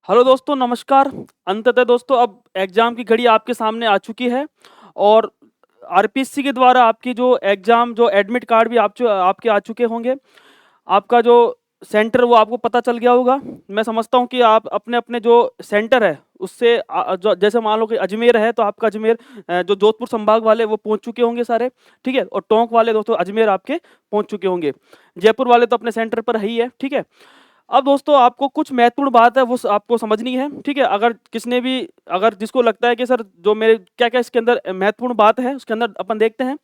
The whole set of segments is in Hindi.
हेलो दोस्तों, नमस्कार। अंततः दोस्तों अब एग्ज़ाम की घड़ी आपके सामने आ चुकी है और आरपीएससी के द्वारा आपकी जो एग्ज़ाम जो एडमिट कार्ड भी आपके आ चुके होंगे। आपका जो सेंटर वो आपको पता चल गया होगा। मैं समझता हूँ कि आप अपने-अपने जो सेंटर है उससे जो जैसे मान लो कि अजमेर है तो आपका अजमेर जो जोधपुर संभाग वाले वो पहुँच चुके होंगे सारे, ठीक है? और टोंक वाले दोस्तों अजमेर आपके पहुँच चुके होंगे। जयपुर वाले तो अपने सेंटर पर है ही है, ठीक है? अब दोस्तों आपको कुछ महत्वपूर्ण बात है वो आपको समझनी है, ठीक है? अगर जिसको लगता है कि सर जो मेरे क्या-क्या इसके अंदर महत्वपूर्ण बात है उसके अंदर अपन देखते हैं।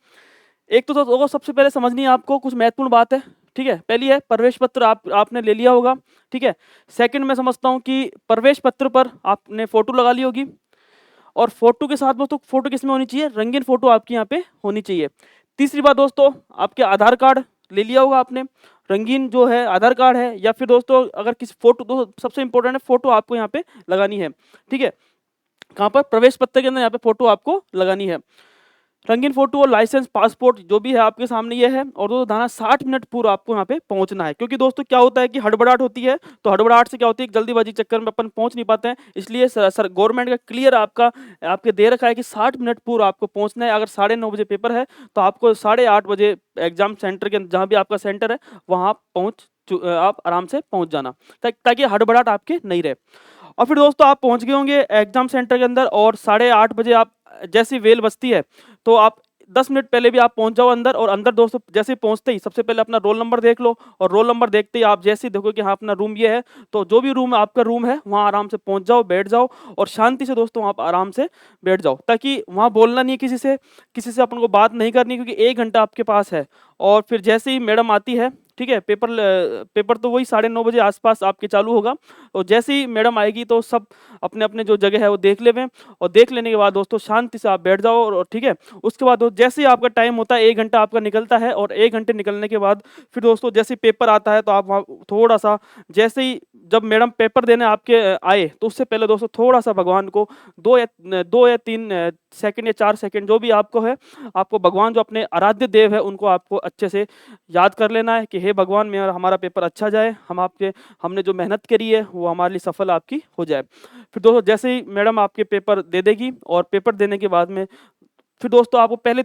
एक तो दोस्तों सबसे पहले समझनी है आपको कुछ महत्वपूर्ण बात है, ठीक है? पहली है प्रवेश पत्र आपने ले लिया होगा, ठीक है? सेकंड मैं समझता हूँ कि प्रवेश पत्र पर आपने फ़ोटो लगा ली होगी और फ़ोटो के साथ दोस्तों फ़ोटो किसमें होनी चाहिए? रंगीन फ़ोटो आपकी यहाँ पे होनी चाहिए। तीसरी बात दोस्तों आपके आधार कार्ड ले लिया होगा आपने। रंगीन जो है आधार कार्ड है या फिर दोस्तों अगर किसी फ़ोटो दो सबसे इम्पोर्टेंट है फ़ोटो आपको यहाँ पे लगानी है, ठीक है? कहाँ पर? प्रवेश पत्र के अंदर यहाँ पे फ़ोटो आपको लगानी है। रंगीन फ़ोटो और लाइसेंस, पासपोर्ट जो भी है आपके सामने ये है और दोस्तों धारा 60 मिनट पूर्व आपको यहाँ पे पहुँचना है। क्योंकि दोस्तों क्या होता है कि हड़बड़ाहट होती है, तो हड़बड़ाहट से क्या होती है कि जल्दीबाज़ी के चक्कर में अपन पहुँच नहीं पाते हैं। इसलिए स सर गवर्नमेंट का क्लियर आपके दे रखा है कि 60 मिनट पूर्व आपको पहुँचना है। अगर साढ़े 9 बजे पेपर है, तो आपको साढ़े 8 बजे एग्ज़ाम सेंटर के जहाँ भी आपका सेंटर है, वहाँ आप आराम से पहुँच जाना, ताकि हड़बड़ाहट आपकी नहीं रहे। और फिर दोस्तों आप पहुँच गए होंगे एग्ज़ाम सेंटर के अंदर और साढ़े 8 बजे आप जैसी बेल बजती है, तो आप 10 मिनट पहले भी आप पहुँच जाओ अंदर और अंदर दोस्तों जैसे ही पहुँचते ही सबसे पहले अपना रोल नंबर देख लो और रोल नंबर देखते ही आप जैसे ही देखो कि हाँ, अपना रूम ये है, तो जो भी रूम आपका रूम है, वहाँ आराम से पहुँच जाओ, बैठ जाओ और शांति से दोस्तों आप आराम से बैठ जाओ। ताकि वहाँ बोलना नहीं है किसी से अपन को बात नहीं करनी क्योंकि 1 घंटा आपके पास है और फिर जैसे ही मैडम आती है, ठीक है? पेपर तो वही साढ़े 9 बजे आस-पास आपके चालू होगा और जैसे ही मैडम आएगी तो सब अपने-अपने जो जगह है वो देख लेवें और देख लेने के बाद दोस्तों शांति से आप बैठ जाओ और ठीक है? उसके बाद जैसे ही आपका टाइम होता है 1 घंटा आपका निकलता है और 1 घंटे निकलने के बाद फिर दोस्तों जैसे ही पेपर आता है तो आप वहाँ थोड़ा-सा जैसे ही जब मैडम पेपर देने आपके आए तो उससे पहले दोस्तों थोड़ा-सा भगवान को 2 या 3 सेकंड या 4 सेकंड जो भी आपको है, आपको भगवान जो अपने आराध्य देव है उनको आपको अच्छे से याद कर लेना है कि हे भगवान मेरा हमारा पेपर अच्छा जाए, हमने जो मेहनत करी है वो हमारे लिए सफल आपकी हो जाए। फिर दोस्तों जैसे ही मैडम आपके पेपर दे देगी और पेपर देने के बाद में फिर दोस्तों आपको पहले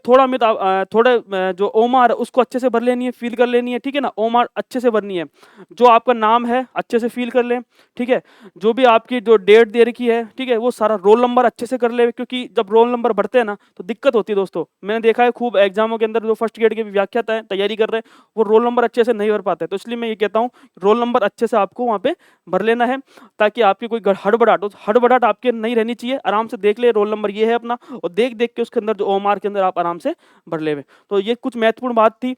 जो ओमार है उसको अच्छे से भर लेनी है, फ़िल कर लेनी है, ठीक है ना? ओमार अच्छे से भरनी है। जो आपका नाम है अच्छे से फ़िल कर लें, ठीक है? जो भी आपकी जो डेट दे रखी है, ठीक है? वो सारा रोल नंबर अच्छे से कर लें क्योंकि जब रोल नंबर भरते हैं ना तो दिक्कत होती है दोस्तों। मैंने देखा है खूब एग्ज़ामों के अंदर जो फर्स्ट ग्रेड के भी व्याख्याता हैं, तैयारी कर रहे हैं, वो रोल नंबर अच्छे से नहीं भर पाते। तो इसलिए मैं ये कहता हूँ रोल नंबर अच्छे से आपको वहाँ पे भर लेना है ताकि आपकी कोई हड़बड़ाहट आपके नहीं रहनी चाहिए। आराम से देख ले रोल नंबर ये है अपना और देख-देख के उसके अंदर जो ओएमआर के अंदर आप आराम से भर लेवे। तो ये कुछ महत्वपूर्ण बात थी।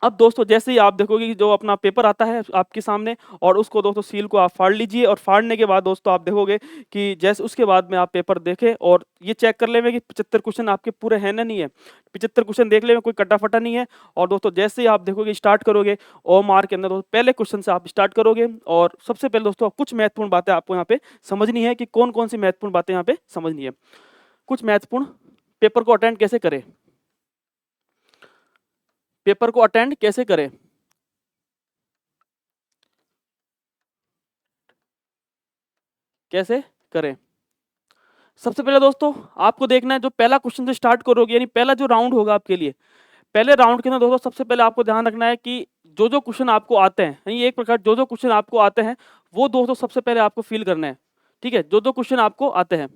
अब दोस्तों जैसे ही आप देखोगे कि जो अपना पेपर आता है आपके सामने और उसको दोस्तों सील को आप फाड़ लीजिए और फाड़ने के बाद दोस्तों आप देखोगे कि जैसे उसके बाद में आप पेपर देखें और ये चेक कर लेंगे कि 75 क्वेश्चन आपके पूरे हैं ना नहीं है। 75 क्वेश्चन देख लेंगे कोई कटा-फटा नहीं है और दोस्तों जैसे ही आप देखोगे स्टार्ट करोगे ओएमआर के अंदर दोस्तों पहले क्वेश्चन से आप स्टार्ट करोगे और सबसे पहले दोस्तों कुछ महत्वपूर्ण बातें आपको यहाँ पे समझनी है कि कौन-कौन सी महत्वपूर्ण बातें यहाँ पे समझनी है। कुछ महत्वपूर्ण पेपर को अटेंड कैसे करें? पेपर को अटेंड कैसे करें? कैसे करें? सबसे पहले दोस्तों आपको देखना है जो पहला क्वेश्चन से स्टार्ट करोगे यानी पहला जो राउंड होगा आपके लिए, पहले राउंड के अंदर दोस्तों सबसे पहले आपको ध्यान रखना है कि जो-जो क्वेश्चन आपको आते हैं, यानी एक प्रकार जो-जो क्वेश्चन आपको आते हैं, वो दोस्तों सबसे पहले आपको फ़िल करने हैं। ठीक है? जो-जो क्वेश्चन आपको आते हैं।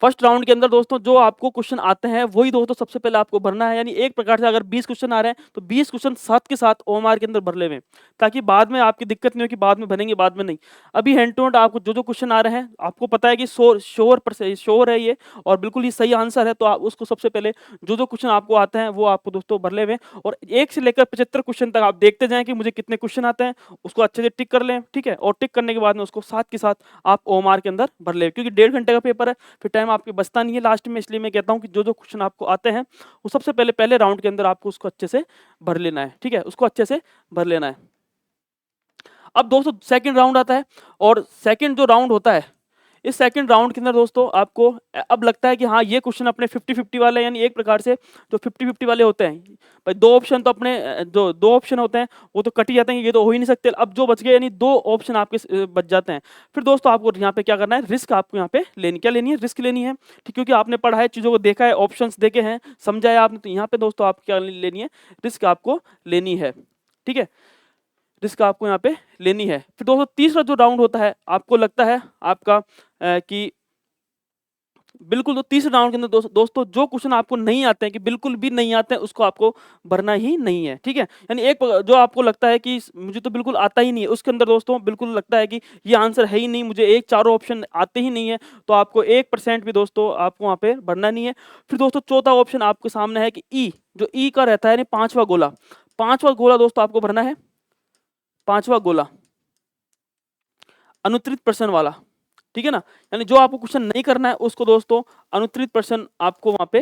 फर्स्ट राउंड के अंदर दोस्तों जो आपको क्वेश्चन आते हैं वही दोस्तों सबसे पहले आपको भरना है यानी एक प्रकार से अगर 20 क्वेश्चन आ रहे हैं तो 20 क्वेश्चन साथ के साथ ओएमआर के अंदर भर लेवें ताकि बाद में आपकी दिक्कत नहीं हो कि बाद में भरेंगे बाद में नहीं। अभी हैंड टू हैंड आपको जो क्वेश्चन आ रहे हैं आपको पता है कि श्योर है ये और बिल्कुल ही सही आंसर है तो आप उसको सबसे पहले जो क्वेश्चन आपको आते हैं वो आपको दोस्तों भर लेवें और 1 से लेकर 75 क्वेश्चन तक आप देखते जाएँ कि मुझे कितने क्वेश्चन आते हैं, उसको अच्छे से टिक कर लें, ठीक है? और टिक करने के बाद में उसको साथ के साथ आप ओएमआर के अंदर भर लें क्योंकि 1.5 घंटे का पेपर है, फिर टाइम आपके बचता नहीं है लास्ट में इसलिए मैं कहता हूँ कि जो क्वेश्चन आपको आते हैं वो सबसे पहले राउंड के अंदर आपको उसको अच्छे से भर लेना है, ठीक है? उसको अच्छे से भर लेना है। अब दोस्तों सेकंड राउंड आता है और सेकंड जो राउंड होता है इस सेकंड राउंड के अंदर दोस्तों आपको अब लगता है कि हाँ, ये क्वेश्चन अपने 50-50 वाले, यानी एक प्रकार से जो 50-50 वाले होते हैं, भाई 2 ऑप्शन तो अपने जो 2 ऑप्शन होते हैं वो तो कट ही जाते हैं, ये तो हो ही नहीं सकते। अब जो बच गए यानी 2 ऑप्शन आपके बच जाते हैं। फिर दोस्तों आपको यहाँ पे क्या करना है, रिस्क आपको यहाँ पे क्या लेनी है, रिस्क लेनी है, ठीक, क्योंकि आपने पढ़ा है, चीज़ों को देखा है, ऑप्शंस देखे हैं, समझा है आपने, तो यहाँ पे दोस्तों आप क्या लेनी है, रिस्क आपको लेनी है, ठीक है। रिस्क आपको यहाँ पे लेनी है। फिर दोस्तों तीसरा जो राउंड होता है, आपको लगता है आपका कि बिल्कुल, तो तीसरे राउंड के अंदर दोस्तों जो क्वेश्चन आपको नहीं आते हैं, कि बिल्कुल भी नहीं आते हैं, उसको आपको भरना ही नहीं है, ठीक है। यानी एक जो आपको लगता है कि मुझे तो बिल्कुल आता ही नहीं है, उसके अंदर दोस्तों बिल्कुल लगता है कि ये आंसर है ही नहीं, मुझे एक चारों ऑप्शन आते ही नहीं है, तो आपको 1% भी दोस्तों आपको वहाँ पे भरना नहीं है। फिर दोस्तों चौथा ऑप्शन आपके सामने है कि ई, जो ई का रहता है यानी 5वां गोला, 5वां गोला दोस्तों आपको भरना है, 5वां गोला अनुत्तरित प्रश्न वाला, ठीक है ना। यानी जो आपको क्वेश्चन नहीं करना है उसको दोस्तों अनुत्तरित प्रश्न आपको वहां पे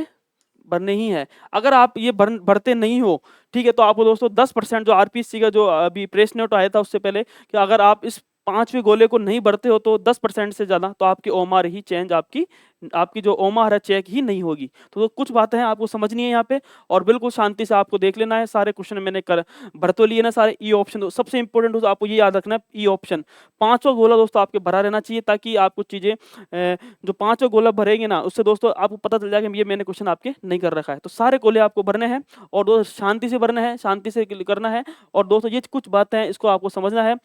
भरने ही है। अगर आप ये भरते नहीं हो, ठीक है, तो आपको दोस्तों 10% जो आरपीएससी का जो अभी प्रेस नोट आया था उससे पहले, कि अगर आप इस 5वें गोले को नहीं भरते हो तो 10% से ज्यादा तो आपकी ओमार ही चेंज, आपकी आपकी जो ओमार है चेक ही नहीं होगी। तो कुछ बातें हैं आपको समझनी है यहाँ पे, और बिल्कुल शांति से आपको देख लेना है। सारे क्वेश्चन मैंने भर तो लिए ना सारे। ई ऑप्शन तो सबसे इंपॉर्टेंट दोस्तों आपको ये याद रखना है, ई ऑप्शन 5वां गोला दोस्तों आपके भरा रहना चाहिए, ताकि आपको चीजें जो 5वां गोला भरेंगे ना, उससे दोस्तों आपको पता चल जाएगा ये मैंने क्वेश्चन आपके नहीं कर रखा है। तो सारे गोले आपको भरने हैं, और दोस्तों शांति से भरना है, शांति से करना है। और दोस्तों ये कुछ बातें हैं, इसको आपको समझना है।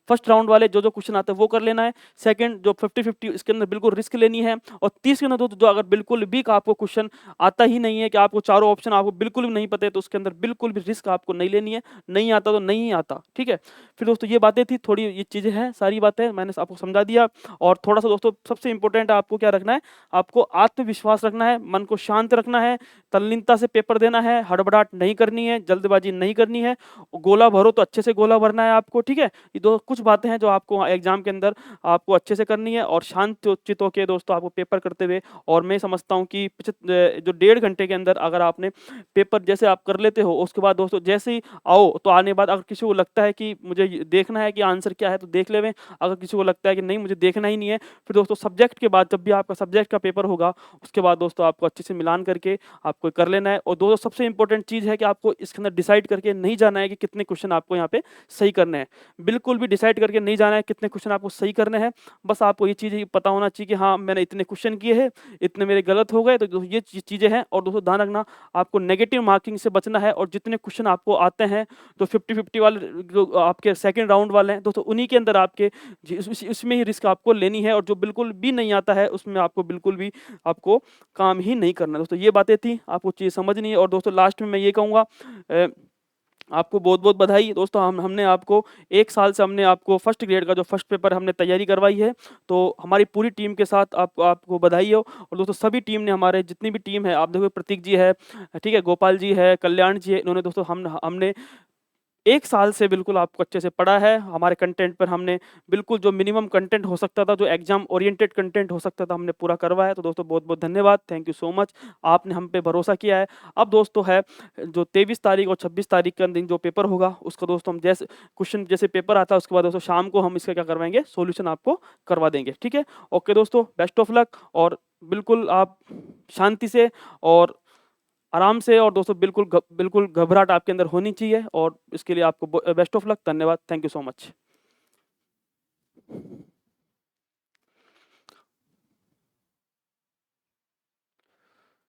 फर्स्ट राउंड वाले जो क्वेश्चन आते हैं वो कर लेना है। सेकंड जो 50-50, इसके अंदर बिल्कुल रिस्क लेनी है। और तीसरे अंदर दोस्तों जो अगर बिल्कुल भी आपको क्वेश्चन आता ही नहीं है, कि आपको चारों ऑप्शन आपको बिल्कुल भी नहीं पता है, तो उसके अंदर बिल्कुल भी रिस्क आपको नहीं लेनी है। नहीं आता तो नहीं आता, ठीक है। फिर दोस्तों ये बातें थी, थोड़ी ये चीजें हैं, सारी बातें मैंने आपको समझा दिया। और थोड़ा सा दोस्तों सबसे इंपॉर्टेंट आपको क्या रखना है, आपको आत्मविश्वास रखना है, मन को शांत रखना है, तल्लीनता से पेपर देना है, हड़बड़ाहट नहीं करनी है, जल्दबाजी नहीं करनी है। गोला भरो तो अच्छे से गोला भरना है आपको, ठीक है। ये दो कुछ बातें हैं जो आपको एग्जाम के अंदर आपको अच्छे से करनी है, और शांत चित्त होकर दोस्तों आपको पेपर करते हुए, और मैं समझता हूँ कि जो 1.5 घंटे के अंदर अगर आपने पेपर जैसे आप कर लेते हो, उसके बाद दोस्तों जैसे ही आओ तो आने बाद अगर किसी को लगता है कि मुझे देखना है कि आंसर क्या है तो देख लेवें। अगर किसी को लगता है कि नहीं मुझे देखना ही नहीं है, फिर दोस्तों सब्जेक्ट के बाद जब भी आपका सब्जेक्ट का पेपर होगा, उसके बाद दोस्तों आपको अच्छे से मिलान करके आपको कर लेना है। और दोस्तों सबसे इंपॉर्टेंट चीज़ है कि आपको इसके अंदर डिसाइड करके नहीं जाना है कि कितने क्वेश्चन आपको यहाँ पे सही करने हैं। बिल्कुल भी डिसाइड करके नहीं जाना है कितने क्वेश्चन आपको सही करने हैं। बस आपको ये चीज़ पता होना चाहिए कि हाँ, मैंने इतने क्वेश्चन किए हैं, इतने मेरे गलत हो गए, तो ये चीज़ें हैं। और दोस्तों ध्यान रखना, आपको नेगेटिव मार्किंग से बचना है, और जितने क्वेश्चन आपको आते हैं जो 50-50 वाले जो आपके सेकंड राउंड वाले हैं दोस्तों, उन्हीं के अंदर आपके इसमें ही रिस्क आपको लेनी है। और जो बिल्कुल भी नहीं आता है उसमें आपको बिल्कुल भी आपको काम ही नहीं करना। दोस्तों ये बातें थी, आपको चीज़ समझनी है। और दोस्तों लास्ट में मैं ये कहूँगा, आपको बहुत-बहुत बधाई दोस्तों। हमने आपको 1 साल से हमने आपको फर्स्ट ग्रेड का जो फर्स्ट पेपर हमने तैयारी करवाई है, तो हमारी पूरी टीम के साथ आपको बधाई हो। और दोस्तों सभी टीम ने, हमारे जितनी भी टीम है, आप देखो प्रतीक जी है, ठीक है, गोपाल जी है, कल्याण जी है, इन्होंने दोस्तों हमने 1 साल से बिल्कुल आपको अच्छे से पढ़ा है। हमारे कंटेंट पर हमने बिल्कुल जो मिनिमम कंटेंट हो सकता था, जो एग्ज़ाम ओरिएंटेड कंटेंट हो सकता था, हमने पूरा करवाया है। तो दोस्तों बहुत-बहुत धन्यवाद, थैंक यू सो मच। आपने हम पे भरोसा किया है। अब दोस्तों है जो 23 तारीख और 26 तारीख का दिन जो पेपर होगा, उसका दोस्तों हम जैसे क्वेश्चन जैसे पेपर आता है, उसके बाद दोस्तों शाम को हम इसका क्या करवाएँगे, सॉल्यूशन आपको करवा देंगे, ठीक है? ओके दोस्तों, बेस्ट ऑफ लक। और बिल्कुल आप शांति से और आराम से, और दोस्तों बिल्कुल घबराहट आपके अंदर होनी चाहिए, और इसके लिए आपको बेस्ट ऑफ लक। धन्यवाद, थैंक यू सो मच।